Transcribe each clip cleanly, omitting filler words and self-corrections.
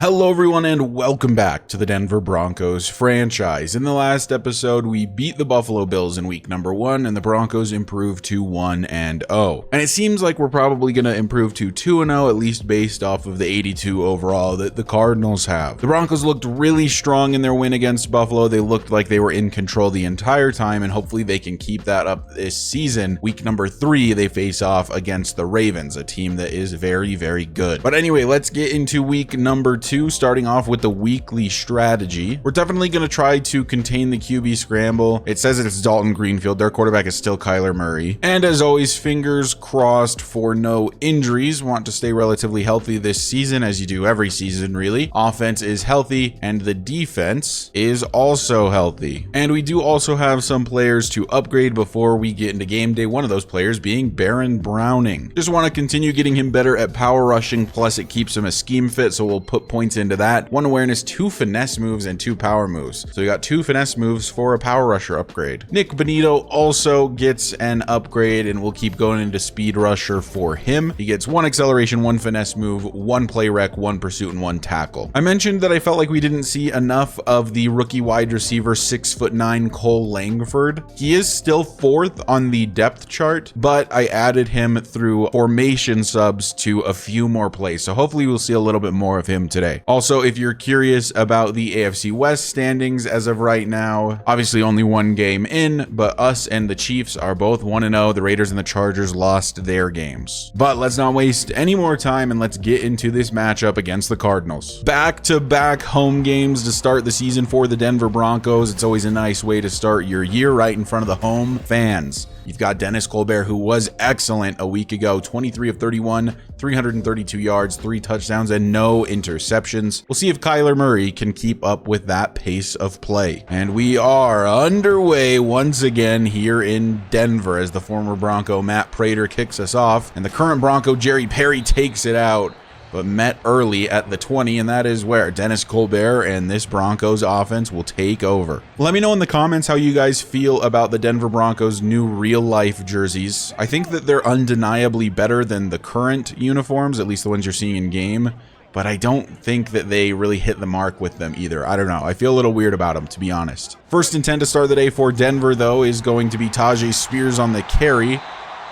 Hello everyone and welcome back to the Denver Broncos franchise. In the last episode, we beat the Buffalo Bills in week number 1 and the Broncos improved to 1-0. And it seems like we're probably going to improve to 2-0, at least based off of the 82 overall that the Cardinals have. The Broncos looked really strong in their win against Buffalo. They looked like they were in control the entire time, and hopefully they can keep that up this season. Week number 3, they face off against the Ravens, a team that is very, very good. But anyway, let's get into week number 2. Starting off with the weekly strategy. We're definitely going to try to contain the QB scramble. It says it's Dalton Greenfield. Their quarterback is still Kyler Murray. And as always, fingers crossed for no injuries. Want to stay relatively healthy this season, as you do every season, really. Offense is healthy, and the defense is also healthy. And we do also have some players to upgrade before we get into game day. One of those players being Baron Browning. Just want to continue getting him better at power rushing, plus it keeps him a scheme fit, so we'll put points into that. 1 awareness, 2 finesse moves, and 2 power moves. So we got 2 finesse moves for a power rusher upgrade. Nick Benito also gets an upgrade, and we'll keep going into speed rusher for him. He gets 1 acceleration, 1 finesse move, 1 play rec, 1 pursuit, and 1 tackle. I mentioned that I felt like we didn't see enough of the rookie wide receiver 6'9" Cole Langford. He is still 4th on the depth chart, but I added him through formation subs to a few more plays. So hopefully we'll see a little bit more of him today. Also, if you're curious about the AFC West standings as of right now, obviously only 1 game in, but us and the Chiefs are both 1-0. The Raiders and the Chargers lost their games. But let's not waste any more time and let's get into this matchup against the Cardinals. Back-to-back home games to start the season for the Denver Broncos. It's always a nice way to start your year right in front of the home fans. You've got Dennis Colbert, who was excellent a week ago, 23 of 31, 332 yards, 3 touchdowns, and no interceptions. We'll see if Kyler Murray can keep up with that pace of play. And we are underway once again here in Denver as the former Bronco Matt Prater kicks us off, and the current Bronco Jerry Perry takes it out, but met early at the 20, and that is where Dennis Colbert and this Broncos offense will take over. Let me know in the comments how you guys feel about the Denver Broncos' new real-life jerseys. I think that they're undeniably better than the current uniforms, at least the ones you're seeing in game, but I don't think that they really hit the mark with them either. I don't know. I feel a little weird about them, to be honest. First and 10 to start the day for Denver, though, is going to be Tajay Spears on the carry,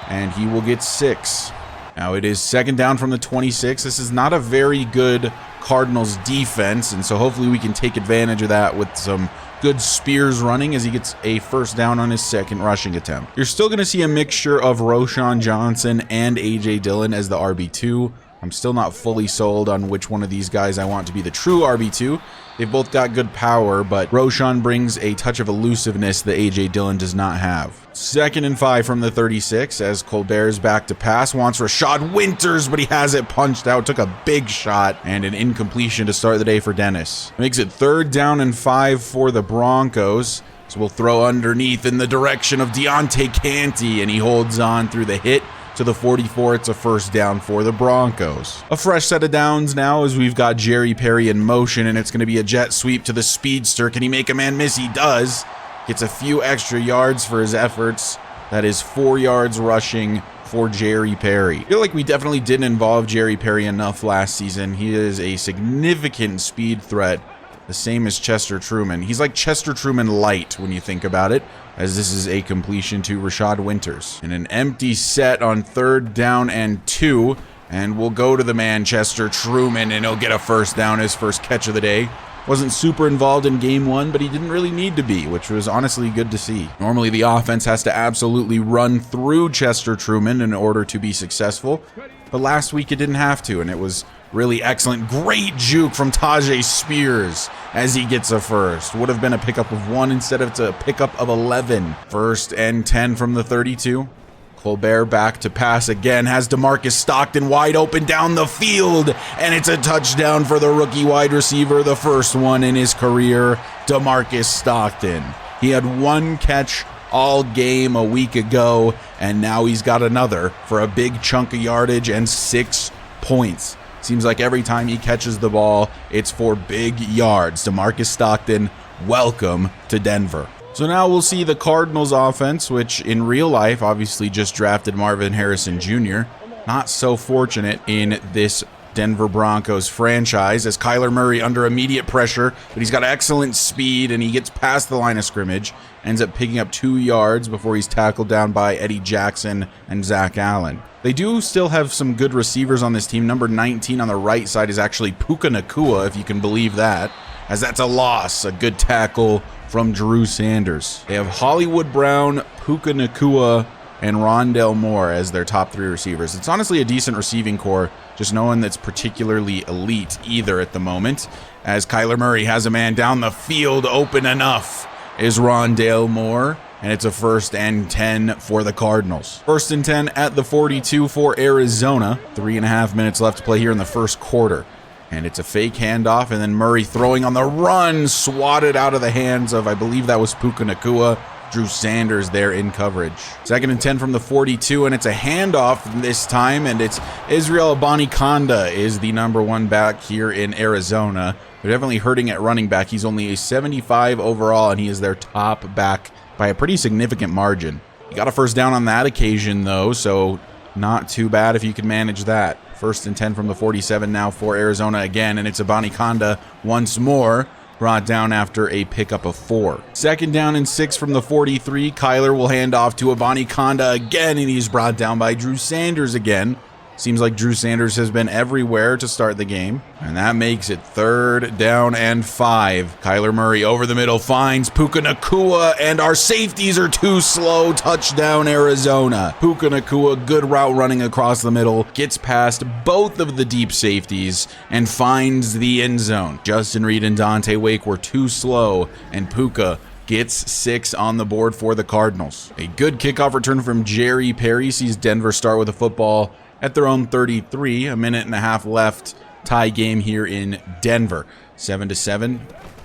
and he will get 6. Now it is 2nd down from the 26. This is not a very good Cardinals defense, and so hopefully we can take advantage of that with some good Spears running as he gets a 1st down on his 2nd rushing attempt. You're still going to see a mixture of Roschon Johnson and A.J. Dillon as the RB2. I'm still not fully sold on which one of these guys I want to be the true RB2. They've both got good power, but Roschon brings a touch of elusiveness that A.J. Dillon does not have. 2nd and 5 from the 36 as Colbert's back to pass. Wants Rashad Winters, but he has it punched out. Took a big shot and an incompletion to start the day for Dennis. Makes it 3rd down and 5 for the Broncos. So we'll throw underneath in the direction of Deontay Canty, and he holds on through the hit to the 44. It's a 1st down for the Broncos. A fresh set of downs now as we've got Jerry Perry in motion, and it's going to be a jet sweep to the speedster. Can he make a man miss? He does. Gets a few extra yards for his efforts. That is 4 yards rushing for Jerry Perry. I feel like we definitely didn't involve Jerry Perry enough last season. He is a significant speed threat, the same as Chester Truman. He's like Chester Truman light when you think about it, as this is a completion to Rashad Winters. And an empty set on 3rd down and 2, and we'll go to the man Chester Truman, and he'll get a 1st down, his 1st catch of the day. Wasn't super involved in game 1, but he didn't really need to be, which was honestly good to see. Normally the offense has to absolutely run through Chester Truman in order to be successful, but last week it didn't have to, and it was really excellent. Great juke from Tajay Spears as he gets a 1st. Would have been a pickup of 1 instead of a pickup of 11. 1st and 10 from the 32. Colbert back to pass again, has DeMarcus Stockton wide open down the field, and it's a touchdown for the rookie wide receiver, the 1st one in his career, DeMarcus Stockton. He had 1 catch all game a week ago, and now he's got another for a big chunk of yardage and 6 points. Seems like every time he catches the ball, it's for big yards. DeMarcus Stockton, welcome to Denver. So now we'll see the Cardinals offense, which in real life obviously just drafted Marvin Harrison Jr. Not so fortunate in this Denver Broncos franchise, as Kyler Murray under immediate pressure, but he's got excellent speed and he gets past the line of scrimmage, ends up picking up 2 yards before he's tackled down by Eddie Jackson and Zach Allen. They do still have some good receivers on this team. Number 19 on the right side is actually Puka Nacua, if you can believe that, as that's a loss. A good tackle from Drew Sanders. They have Hollywood Brown, Puka Nacua, and Rondale Moore as their top 3 receivers. It's honestly a decent receiving core, just no one that's particularly elite either at the moment, as Kyler Murray has a man down the field. Open enough is Rondale Moore, and it's a 1st and 10 for the Cardinals. 1st and 10 at the 42 for Arizona. 3.5 minutes left to play here in the first quarter. And it's a fake handoff, and then Murray throwing on the run, swatted out of the hands of, I believe that was Puka Nacua. Drew Sanders there in coverage. 2nd and 10 from the 42, and it's a handoff this time, and it's Israel Abanikanda is the number 1 back here in Arizona. They're definitely hurting at running back. He's only a 75 overall, and he is their top back by a pretty significant margin. He got a 1st down on that occasion, though, so not too bad if you can manage that. 1st and 10 from the 47 now for Arizona again, and it's Abanikanda once more, brought down after a pickup of 4. 2nd down and 6 from the 43. Kyler will hand off to Abanikanda again, and he's brought down by Drew Sanders again. Seems like Drew Sanders has been everywhere to start the game. And that makes it 3rd down and 5. Kyler Murray over the middle finds Puka Nacua, and our safeties are too slow. Touchdown, Arizona. Puka Nacua, good route running across the middle, gets past both of the deep safeties and finds the end zone. Justin Reed and Dante Wake were too slow, and Puka gets 6 on the board for the Cardinals. A good kickoff return from Jerry Perry sees Denver start with a football at their own 33, 1.5 minutes left. Tie game here in Denver, 7-7,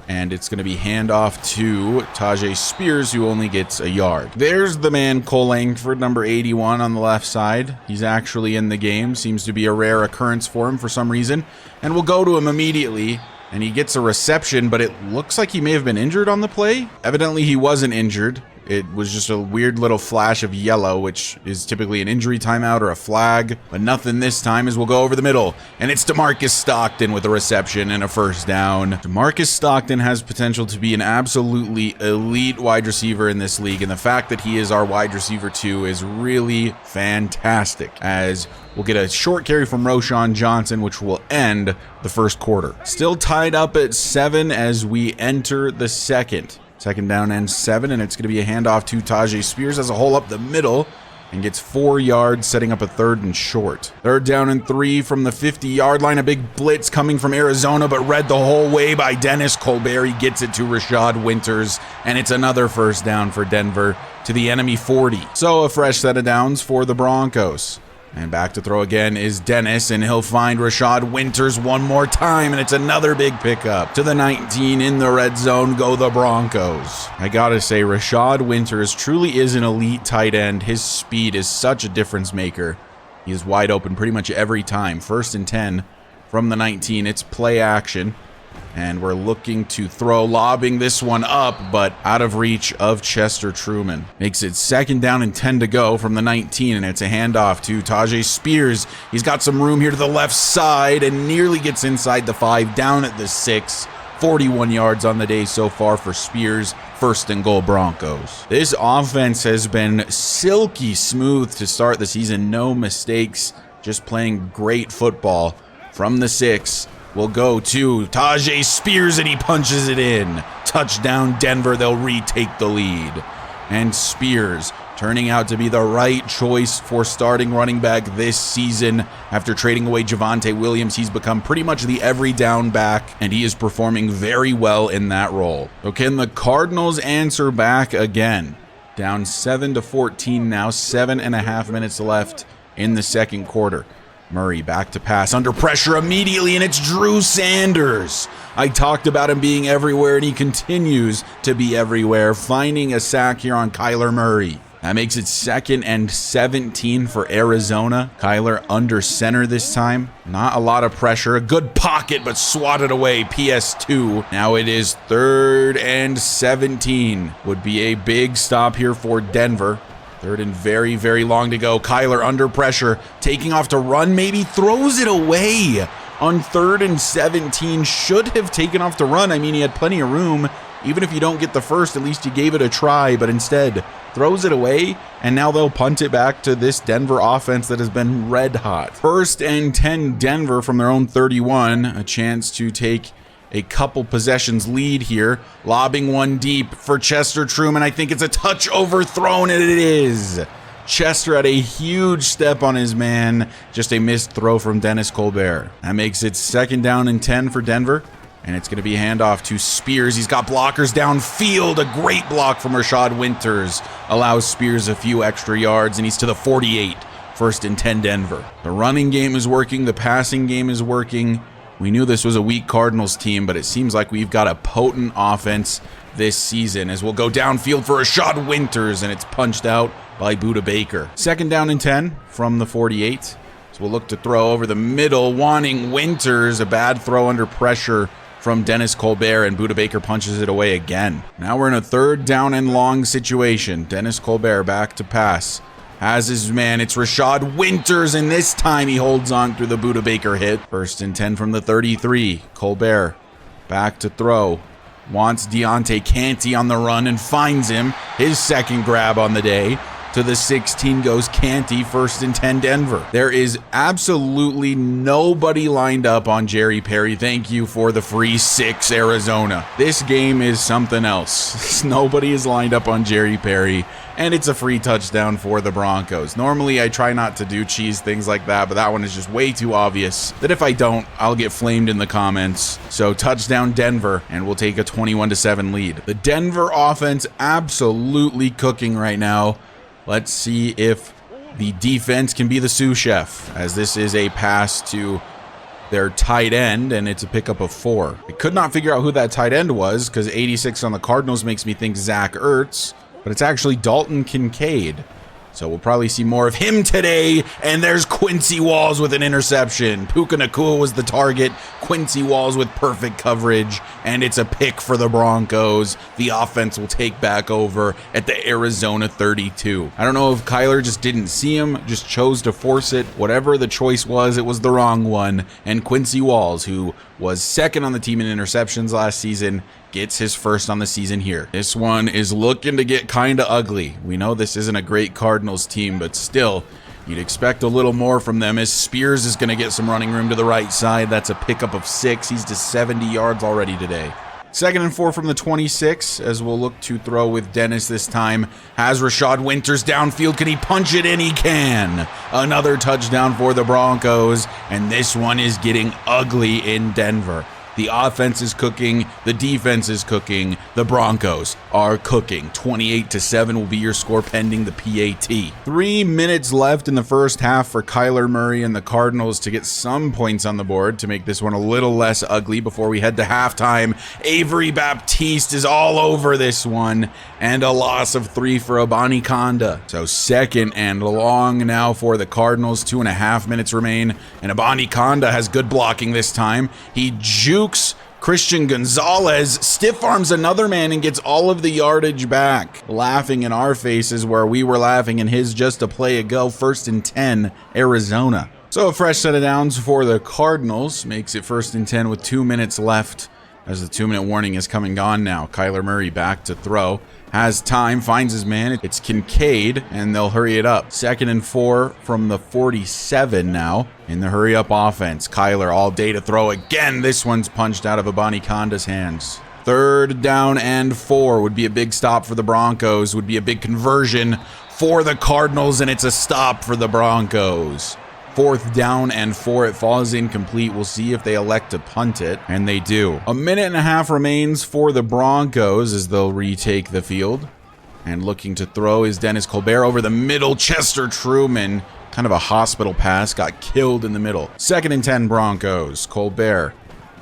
and it's going to be handoff to Tajay Spears, who only gets a yard. There's the man Cole Langford, number 81 on the left side. He's actually in the game. Seems to be a rare occurrence for him for some reason, and we'll go to him immediately. And he gets a reception, but it looks like he may have been injured on the play. Evidently, he wasn't injured. It was just a weird little flash of yellow, which is typically an injury timeout or a flag, but nothing this time, as we'll go over the middle. And it's DeMarcus Stockton with a reception and a 1st down. DeMarcus Stockton has potential to be an absolutely elite wide receiver in this league, and the fact that he is our wide receiver 2 is really fantastic, as we'll get a short carry from Roschon Johnson, which will end the first quarter. Still tied up at 7 as we enter the second. 2nd down and 7, and it's going to be a handoff to Tajay Spears as a hole up the middle and gets 4 yards, setting up a 3rd and short. 3rd down and 3 from the 50-yard line. A big blitz coming from Arizona, but read the whole way by Dennis Colbert. He gets it to Rashad Winters, and it's another 1st down for Denver to the enemy 40. So a fresh set of downs for the Broncos. And back to throw again is Dennis, and he'll find Rashad Winters one more time, and it's another big pickup. To the 19 in the red zone go the Broncos. I gotta say, Rashad Winters truly is an elite tight end. His speed is such a difference maker. He is wide open pretty much every time. 1st and 10 from the 19. It's play action. And we're looking to throw, lobbing this one up, but out of reach of Chester Truman. Makes it 2nd down and 10 to go from the 19, and it's a handoff to Tajay Spears. He's got some room here to the left side and nearly gets inside the 5, down at the 6. 41 yards on the day so far for Spears. 1st and goal Broncos. This offense has been silky smooth to start the season. No mistakes, just playing great football. From the 6, we'll go to Tajay Spears, and he punches it in. Touchdown Denver. They'll retake the lead. And Spears turning out to be the right choice for starting running back this season. After trading away Javonte Williams, he's become pretty much the every down back, and he is performing very well in that role. So can the Cardinals answer back again? Down 7-14 now, 7.5 minutes left in the second quarter. Murray back to pass, under pressure immediately, and it's Drew Sanders. I talked about him being everywhere, and he continues to be everywhere, finding a sack here on Kyler Murray. That makes it 2nd and 17 for Arizona. Kyler under center this time. Not a lot of pressure. A good pocket, but swatted away. PS2. Now it is 3rd and 17. Would be a big stop here for Denver. 3rd and very long to go. Kyler under pressure, taking off to run, maybe throws it away. on 3rd and 17, should have taken off to run. I mean, he had plenty of room. Even if you don't get the first, at least you gave it a try, but instead throws it away, and now they'll punt it back to this Denver offense that has been red hot. 1st and 10 Denver from their own 31, a chance to take a couple possessions lead here, lobbing one deep for Chester Truman. I think it's a touch overthrown, and it is. Chester had a huge step on his man, just a missed throw from Dennis Colbert. That makes it 2nd down and 10 for Denver. And it's going to be handoff to Spears. He's got blockers downfield. A great block from Rashad Winters allows Spears a few extra yards, and he's to the 48. 1st and 10 Denver. The running game is working. The passing game is working. We knew this was a weak Cardinals team, but it seems like we've got a potent offense this season as we'll go downfield for Rashad Winters, and it's punched out by Budda Baker. 2nd down and 10 from the 48. So we'll look to throw over the middle, wanting Winters. A bad throw under pressure from Dennis Colbert, and Budda Baker punches it away again. Now we're in a 3rd down and long situation. Dennis Colbert back to pass. Has his man. It's Rashad Winters, and this time he holds on through the Budda Baker hit. 1st and 10 from the 33. Colbert back to throw. Wants Deontay Canty on the run and finds him. His 2nd grab on the day. To the 16 goes Canty. 1st and 10 Denver. There is absolutely nobody lined up on Jerry Perry. Thank you for the free 6, Arizona. This game is something else. Nobody is lined up on Jerry Perry, and it's a free touchdown for the Broncos. Normally I try not to do cheese things like that, but that one is just way too obvious that if I don't, I'll get flamed in the comments. So touchdown Denver, and we'll take a 21-7 lead. The Denver offense absolutely cooking right now. Let's see if the defense can be the sous chef, as this is a pass to their tight end, and it's a pickup of 4. I could not figure out who that tight end was, because 86 on the Cardinals makes me think Zach Ertz, but it's actually Dalton Kincaid. So we'll probably see more of him today, and there's Quincy Walls with an interception. Puka Nacua was the target, Quincy Walls with perfect coverage, and it's a pick for the Broncos. The offense will take back over at the Arizona 32. I don't know if Kyler just didn't see him, just chose to force it. Whatever the choice was, it was the wrong one, and Quincy Walls, who was 2nd on the team in interceptions last season, gets his 1st on the season here. This one is looking to get kind of ugly. We know this isn't a great Cardinals team, but still, you'd expect a little more from them, as Spears is going to get some running room to the right side. That's a pickup of 6. He's to 70 yards already today. 2nd and 4 from the 26, as we'll look to throw with Dennis this time. Has Rashad Winters downfield. Can he punch it in? He can. Another touchdown for the Broncos, and this one is getting ugly in Denver. The offense is cooking. The defense is cooking. The Broncos are cooking. 28-7 will be your score pending the PAT. 3 minutes left in the first half for Kyler Murray and the Cardinals to get some points on the board to make this one a little less ugly before we head to halftime. Avery Baptiste is all over this one, and a loss of 3 for Abani Konda. So 2nd and long now for the Cardinals. 2.5 minutes remain, and Abani Konda has good blocking this time. He jukes Christian Gonzalez, stiff arms another man, and gets all of the yardage back. Laughing in our faces where we were laughing in his just a play ago. 1st and 10, Arizona. So a fresh set of downs for the Cardinals makes it 1st and 10 with 2 minutes left, as the 2-minute warning is coming on now. Kyler Murray back to throw. Has time, finds his man. It's Kincaid, and they'll hurry it up. 2nd and 4 from the 47 now in the hurry-up offense. Kyler all day to throw again. This one's punched out of Abani Konda's hands. 3rd down and 4 would be a big stop for the Broncos, would be a big conversion for the Cardinals, and it's a stop for the Broncos. 4th down and 4. It falls incomplete. We'll see if they elect to punt it, and they do. 1.5 minutes remains for the Broncos as they'll retake the field. And looking to throw is Dennis Colbert over the middle. Chester Truman, kind of a hospital pass, got killed in the middle. 2nd and 10 Broncos. Colbert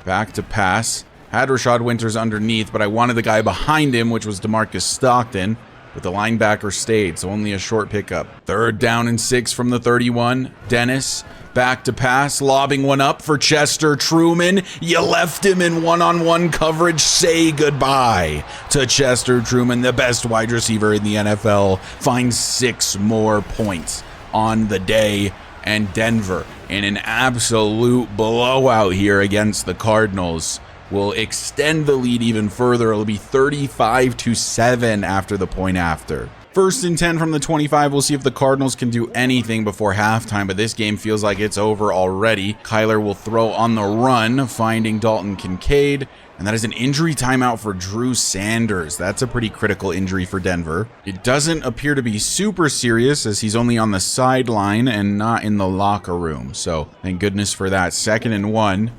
back to pass. Had Rashad Winters underneath, but I wanted the guy behind him, which was DeMarcus Stockton. But the linebacker stayed, so only a short pickup. 3rd down and 6 from the 31. Dennis back to pass, lobbing one up for Chester Truman. You left him in one-on-one coverage. Say goodbye to Chester Truman, the best wide receiver in the NFL. Finds 6 more points on the day, and Denver in an absolute blowout here against the Cardinals will extend the lead even further. It'll be 35-7 after the point after. 1st and 10 from the 25. We'll see if the Cardinals can do anything before halftime, but this game feels like it's over already. Kyler will throw on the run, finding Dalton Kincaid, and that is an injury timeout for Drew Sanders. That's a pretty critical injury for Denver. It doesn't appear to be super serious, as he's only on the sideline and not in the locker room, so thank goodness for that. 2nd and 1.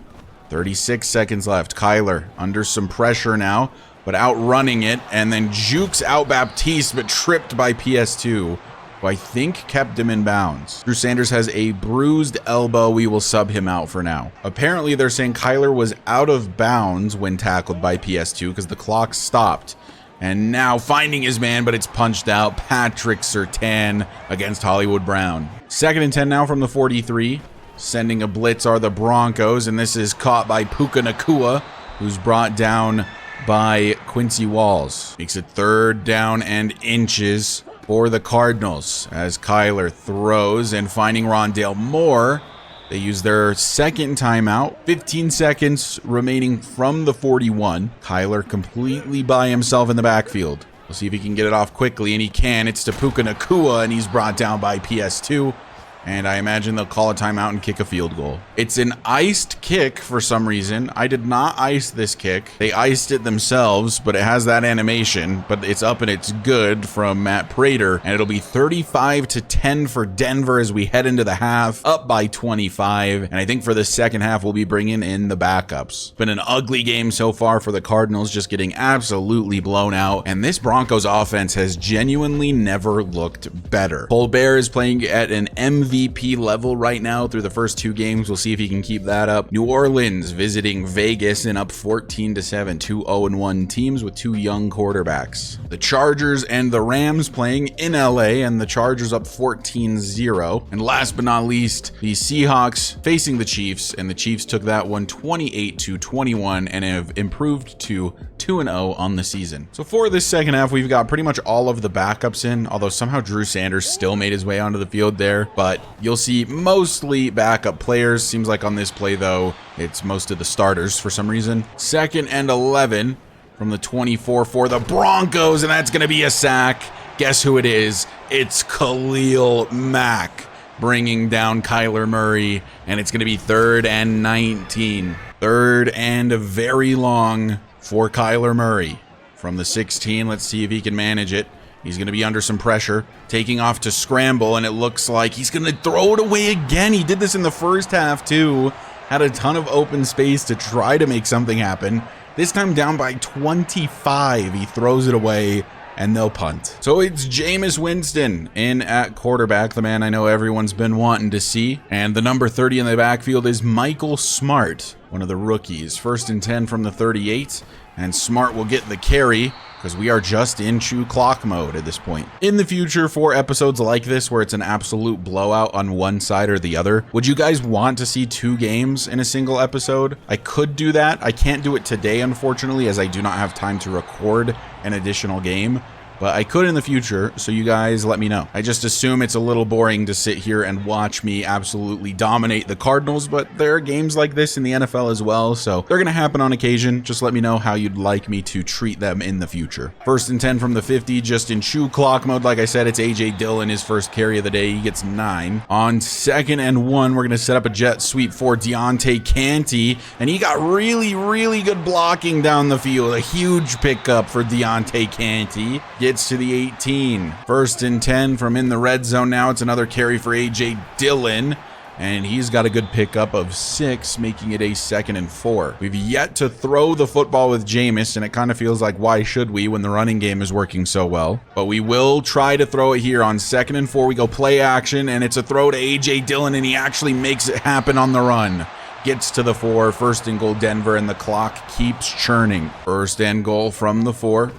36 seconds left. Kyler under some pressure now, but outrunning it, and then jukes out Baptiste, but tripped by PS2, who I think kept him in bounds. Drew Sanders has a bruised elbow. We will sub him out for now. Apparently, they're saying Kyler was out of bounds when tackled by PS2 because the clock stopped. And now finding his man, but it's punched out. Patrick Surtain against Hollywood Brown. 2nd and 10 now from the 43. Sending a blitz are the Broncos, and this is caught by Puka Nacua, who's brought down by Quincy Walls. Makes it 3rd down and inches for the Cardinals as Kyler throws, and finding Rondale Moore. They use their 2nd timeout. 15 seconds remaining from the 41. Kyler completely by himself in the backfield. We'll see if he can get it off quickly, and he can. It's to Puka Nacua, and he's brought down by PS2. And I imagine they'll call a timeout and kick a field goal. It's an iced kick for some reason. I did not ice this kick. They iced it themselves, but it has that animation. But it's up and it's good from Matt Prater. And it'll be 35-10 for Denver as we head into the half, up by 25. And I think for the second half, we'll be bringing in the backups. Been an ugly game so far for the Cardinals, just getting absolutely blown out. And this Broncos offense has genuinely never looked better. Colbert is playing at an MVP level right now through the first 2 games. We'll see if he can keep that up. New Orleans visiting Vegas and up 14-7. 2 0-1 teams with 2 young quarterbacks. The Chargers and the Rams playing in LA, and the Chargers up 14-0. And last but not least, the Seahawks facing the Chiefs, and the Chiefs took that one 28-21 and have improved to 2-0 on the season. So for this second half, we've got pretty much all of the backups in, although somehow Drew Sanders still made his way onto the field there, but you'll see mostly backup players. Seems like on this play, though, it's most of the starters for some reason. 2nd and 11 from the 24 for the Broncos, and that's going to be a sack. Guess who it is? It's Khalil Mack bringing down Kyler Murray, and it's going to be 3rd and 19. 3rd and very long for Kyler Murray. From the 16, let's see if he can manage it. He's going to be under some pressure, taking off to scramble, and it looks like he's going to throw it away again. He did this in the first half, too. Had a ton of open space to try to make something happen. This time down by 25. He throws it away, and they'll punt. So it's Jameis Winston in at quarterback, the man I know everyone's been wanting to see. And the number 30 in the backfield is Michael Smart, one of the rookies. 1st and 10 from the 38, and Smart will get the carry, because we are just in chew clock mode at this point. In the future, for episodes like this where it's an absolute blowout on one side or the other, would you guys want to see 2 games in a single episode? I could do that. I can't do it today, unfortunately, as I do not have time to record an additional game. But I could in the future, so you guys let me know. I just assume it's a little boring to sit here and watch me absolutely dominate the Cardinals, but there are games like this in the NFL as well, so they're going to happen on occasion. Just let me know how you'd like me to treat them in the future. 1st and 10 from the 50, just in chew clock mode. Like I said, it's AJ Dillon, his first carry of the day. He gets 9. On 2nd and 1, we're going to set up a jet sweep for Deontay Canty, and he got really, really good blocking down the field. A huge pickup for Deontay Canty. Gets to the 18. 1st and 10 from in the red zone now. It's another carry for AJ Dillon, and he's got a good pickup of 6, making it a 2nd and 4. We've yet to throw the football with Jameis, and it kind of feels like, why should we when the running game is working so well? But we will try to throw it here on 2nd and 4. We go play action, and it's a throw to AJ Dillon, and he actually makes it happen on the run. Gets to the 4. 1st and goal Denver, and the clock keeps churning. 1st and goal from the 4.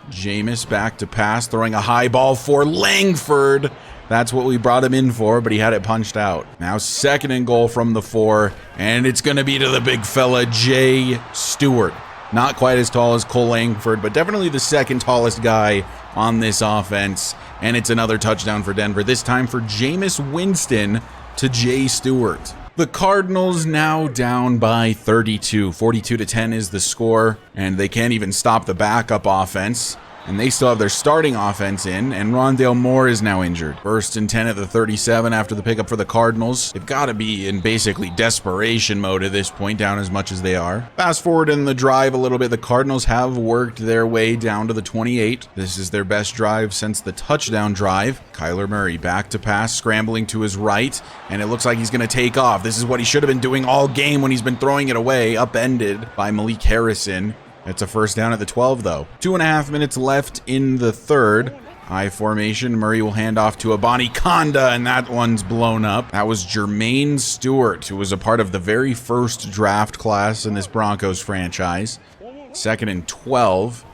Jameis back to pass, throwing a high ball for Langford. That's what we brought him in for, but he had it punched out. Now 2nd and goal from the 4, and it's going to be to the big fella, Jay Stewart. Not quite as tall as Cole Langford, but definitely the 2nd tallest guy on this offense. And it's another touchdown for Denver, this time for Jameis Winston to Jay Stewart. The Cardinals now down by 32. 42-10 is the score, and they can't even stop the backup offense. And they still have their starting offense in, and Rondale Moore is now injured. 1st and 10 at the 37 after the pickup for the Cardinals. They've got to be in basically desperation mode at this point, down as much as they are. Fast forward in the drive a little bit, the Cardinals have worked their way down to the 28. This is their best drive since the touchdown drive. Kyler Murray back to pass, scrambling to his right, and it looks like he's going to take off. This is what he should have been doing all game when he's been throwing it away, upended by Malik Harrison. It's a first down at the 12, though. 2.5 minutes left in the third. High formation. Murray will hand off to Abani Konda, and that one's blown up. That was Jermaine Stewart, who was a part of the very first draft class in this Broncos franchise. 2nd and 12.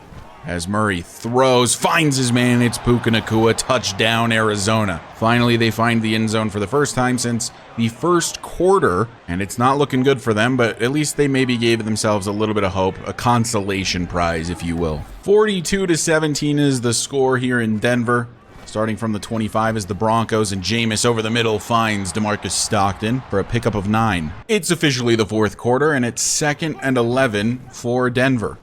As Murray throws, finds his man, it's Puka Nacua, touchdown Arizona. Finally, they find the end zone for the first time since the first quarter, and it's not looking good for them, but at least they maybe gave themselves a little bit of hope, a consolation prize, if you will. 42-17 is the score here in Denver. Starting from the 25 is the Broncos, and Jameis over the middle finds DeMarcus Stockton for a pickup of 9. It's officially the fourth quarter, and it's 2nd and 11 for Denver.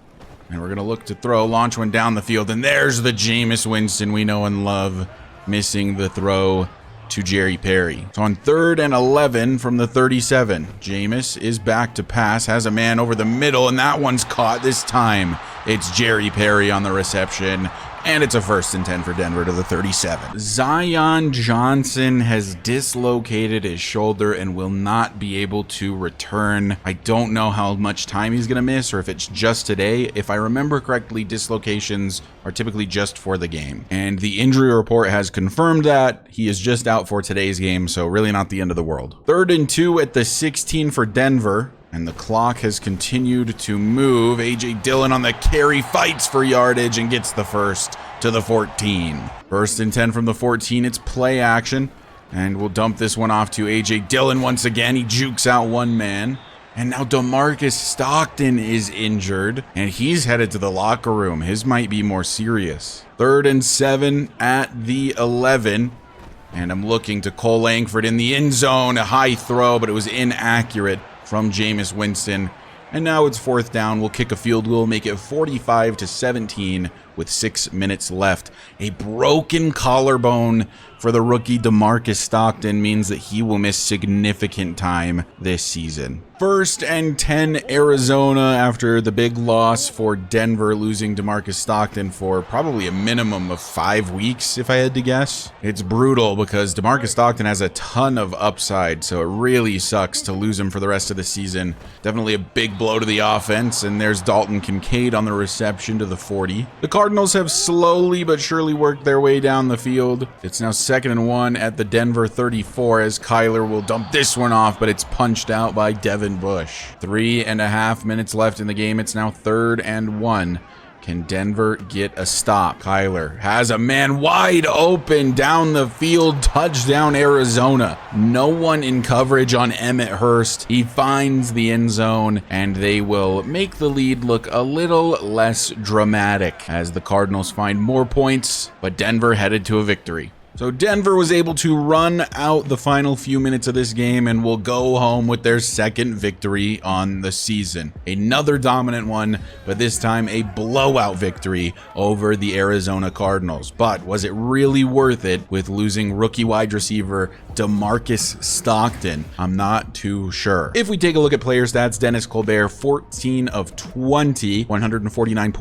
And we're going to look to throw, launch one down the field, and there's the Jameis Winston we know and love, missing the throw to Jerry Perry. So on 3rd and 11 from the 37, Jameis is back to pass, has a man over the middle, and that one's caught this time. It's Jerry Perry on the reception. And it's a 1st and 10 for Denver to the 37. Zion Johnson has dislocated his shoulder and will not be able to return. I don't know how much time he's going to miss or if it's just today. If I remember correctly, dislocations are typically just for the game. And the injury report has confirmed that he is just out for today's game, so really not the end of the world. 3rd and 2 at the 16 for Denver. And the clock has continued to move. A.J. Dillon on the carry, fights for yardage and gets the first to the 14. 1st and 10 from the 14. It's play action. And we'll dump this one off to A.J. Dillon once again. He jukes out one man. And now DeMarcus Stockton is injured. And he's headed to the locker room. His might be more serious. 3rd and 7 at the 11. And I'm looking to Cole Langford in the end zone. A high throw, but it was inaccurate from Jameis Winston. And now it's 4th down. We'll kick a field goal, make it 45-17 with 6 minutes left. A broken collarbone for the rookie DeMarcus Stockton means that he will miss significant time this season. 1st and 10 Arizona after the big loss for Denver, losing DeMarcus Stockton for probably a minimum of 5 weeks, if I had to guess. It's brutal because DeMarcus Stockton has a ton of upside, so it really sucks to lose him for the rest of the season. Definitely a big blow to the offense, and there's Dalton Kincaid on the reception to the 40. The Cardinals have slowly but surely worked their way down the field. It's now 2nd and 1 at the Denver 34 as Kyler will dump this one off, but it's punched out by Devin Bush. 3.5 minutes left in the game. It's now 3rd and 1. Can Denver get a stop? Kyler has a man wide open down the field. Touchdown Arizona. No one in coverage on Emmett Hurst. He finds the end zone, and they will make the lead look a little less dramatic as the Cardinals find more points, but Denver headed to a victory. So Denver was able to run out the final few minutes of this game and will go home with their 2nd victory on the season. Another dominant one, but this time a blowout victory over the Arizona Cardinals. But was it really worth it with losing rookie wide receiver DeMarcus Stockton? I'm not too sure. If we take a look at player stats, Dennis Colbert, 14 of 20, 149.6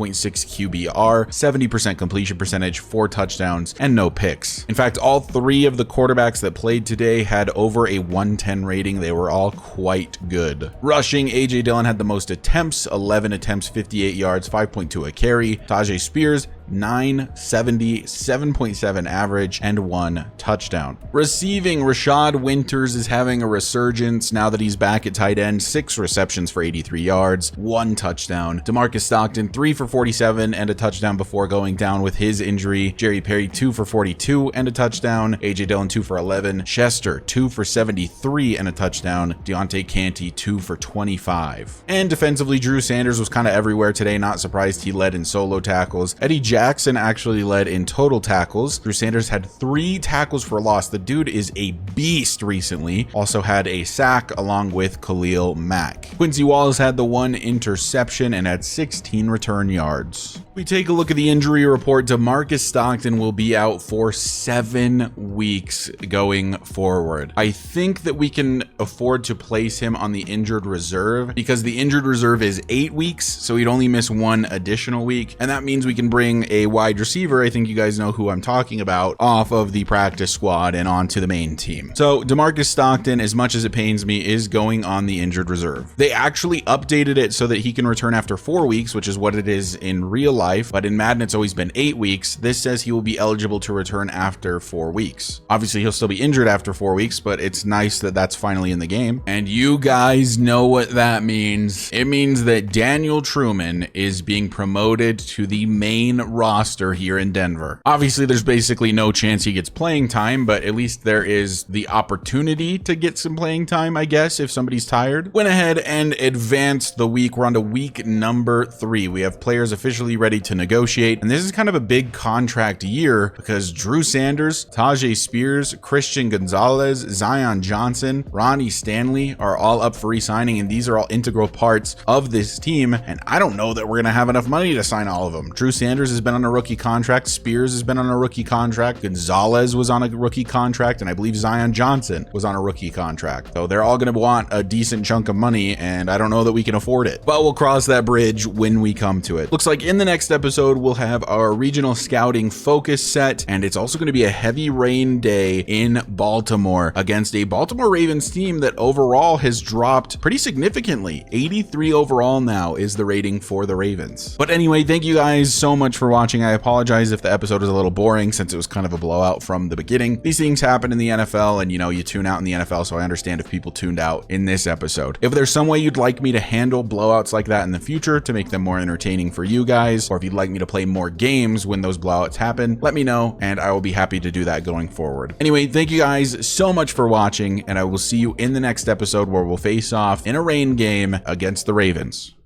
QBR, 70% completion percentage, 4 touchdowns, and no picks. In fact, all 3 of the quarterbacks that played today had over a 110 rating. They were all quite good. Rushing, A.J. Dillon had the most attempts, 11 attempts, 58 yards, 5.2 a carry. Tajay Spears, 970, 7.7 average, and 1 touchdown. Receiving, Rashad Winters is having a resurgence now that he's back at tight end. 6 receptions for 83 yards, 1 touchdown. DeMarcus Stockton, 3 for 47 and a touchdown before going down with his injury. Jerry Perry, 2 for 42 and a touchdown. A.J. Dillon, 2 for 11. Chester, 2 for 73 and a touchdown. Deontay Canty, 2 for 25. And defensively, Drew Sanders was kind of everywhere today. Not surprised he led in solo tackles. Eddie Jackson actually led in total tackles. Drew Sanders had 3 tackles for loss. The dude is a beast recently. Also had a sack along with Khalil Mack. Quincy Wallace had the 1 interception and had 16 return yards. We take a look at the injury report. DeMarcus Stockton will be out for 7 weeks going forward. I think that we can afford to place him on the injured reserve because the injured reserve is 8 weeks, so he'd only miss 1 additional week, and that means we can bring a wide receiver, I think you guys know who I'm talking about, off of the practice squad and onto the main team. So DeMarcus Stockton, as much as it pains me, is going on the injured reserve. They actually updated it so that he can return after 4 weeks, which is what it is in real life, but in Madden it's always been 8 weeks. This says he will be eligible to return after 4 weeks. Obviously he'll still be injured after 4 weeks, but it's nice that that's finally in the game. And you guys know what that means. It means that Daniel Truman is being promoted to the main roster here in Denver. Obviously there's basically no chance he gets playing time, but at least there is the opportunity to get some playing time, I guess, if somebody's tired. Went ahead and advanced the week. We're on to week number 3. We have players officially ready to negotiate, and this is kind of a big contract year because Drew Sanders, Tajay Spears, Christian Gonzalez, Zion Johnson, Ronnie Stanley are all up for re-signing, and these are all integral parts of this team, and I don't know that we're gonna have enough money to sign all of them. Drew Sanders has been on a rookie contract, Spears has been on a rookie contract, Gonzalez was on a rookie contract, and I believe Zion Johnson was on a rookie contract. So they're all gonna want a decent chunk of money, and I don't know that we can afford it, but we'll cross that bridge when we come to it. Looks like in the next episode we'll have our regional scouting focus set, and it's also going to be a heavy rain day in Baltimore against a Baltimore Ravens team that overall has dropped pretty significantly. 83 overall now is the rating for the Ravens. But anyway, thank you guys so much for watching. I apologize if the episode was a little boring since it was kind of a blowout from the beginning. These things happen in the NFL, and you tune out in the NFL, so I understand if people tuned out in this episode. If there's some way you'd like me to handle blowouts like that in the future to make them more entertaining for you guys, or if you'd like me to play more games when those blowouts happen, let me know and I will be happy to do that going forward. Anyway, thank you guys so much for watching, and I will see you in the next episode where we'll face off in a rain game against the Ravens.